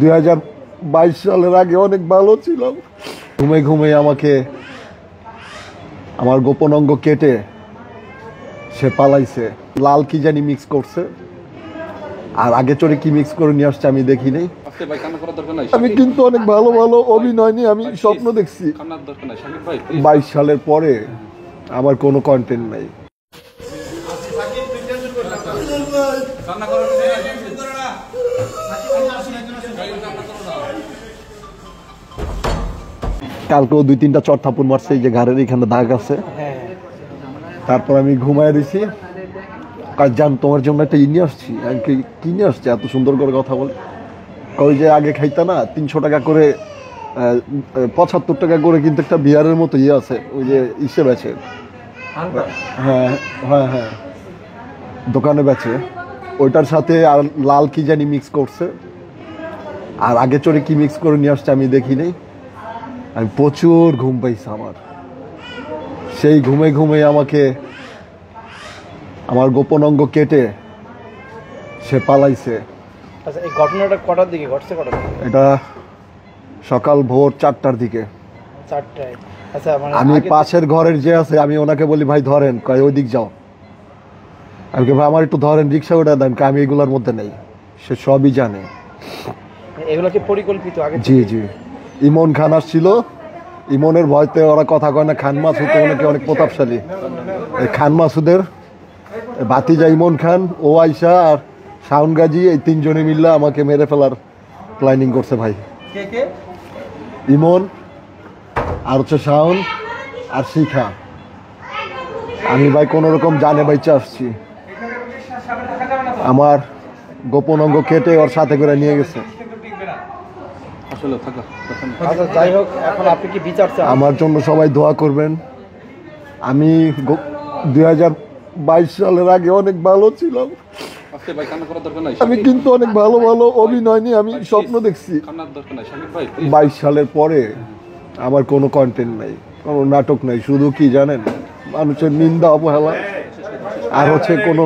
2022 সালের আগে অনেক ভালো ছিলাম। ঘুমে ঘুমে আমাকে আমার গোপন অঙ্গ কেটে সে পালাইছে। লাল কি জানি মিক্স করছে, আর আগে চড়ে কি মিক্স করে নিয়ে আসছে আমি দেখি নাই। আমি কিন্তু অনেক ভালো ভালো অভিনয় নিয়ে আমি স্বপ্ন দেখছি। 22 সালের পরে আমার কোনো কন্টেন্ট নাই। কালকেও 2-3টা চট থাপুর মারছে, এই যে ঘাড়ের এখানে দাগ আছে। তারপর আমি ঘুমায় দিছি। কাজ জান তোমার জন্য একটা নিয়ে আসছি। আমি কি নিয়ে আসছি এত সুন্দর করে কথা বলে? ওই যে আগে খাইতা না 300 টাকা করে, 75 টাকা করে কিন্তু একটা বিয়ারের মতো ইয়ে আছে, ওই যে ইসে বেচে। হ্যাঁ হ্যাঁ হ্যাঁ, দোকানে বেচে। ওইটার সাথে আর লাল কি জানি মিক্স করছে, আর আগে চড়ে কি মিক্স করে নিয়ে আসছে আমি দেখি নাই। আমি প্রচুর ঘুম পাইছি আমার। সেই ঘুমে ঘুমে আমাকে আমার গোপন অঙ্গ কেটে সে পালাইছে। আচ্ছা, এই ঘটনাটা কটার দিকে ঘটছে? এটা সকাল ভোর 4টার দিকে। 4টায়? আচ্ছা, মানে আমি পাশের ঘরের যে আছে আমি ওনাকে বলি ভাই ধরেন, কয় ওই দিক যাও। আমি ভাই আমার একটু ধরেন, রিক্সা ওটা দেন, আমি এগুলোর মধ্যে নেই। সে সবই জানে। এগুলো কি পরিকল্পিত আগে? জি জি। ইমন খান আসছিল, ইমনের ভয়তে ওরা কথা কয় না। খান মাসুদ ওনাকে অনেক প্রতাপশালী। এই খান মাসুদের ভাতিজা ইমন খান, ও আইসা আর শাওন গাজী, এই 3 জনে মিললে আমাকে মেরে ফেলার প্ল্যানিং করছে ভাই। ইমন আর হচ্ছে শাওন আর শিখা। আমি ভাই কোন রকম জানে বাইচে আসছি। আমার গোপন অঙ্গ কেটে ওর সাথে করে নিয়ে গেছে। আচ্ছা, যাই হোক, এখন আপনি কি বিচার চান? আমার জন্য সবাই দোয়া করবেন। আমি 2022 সালের আগে অনেক ভালো ছিলাম। আমি কিন্তু অনেক ভালো ভালো অভিনয় নিয়ে আমি স্বপ্ন দেখছি। 22 সালের পরে আমার কোনো কন্টেন্ট নাই, কোনো নাটক নাই। শুধু কি জানেন, মানুষের নিন্দা অবহেলা আর হচ্ছে কোনো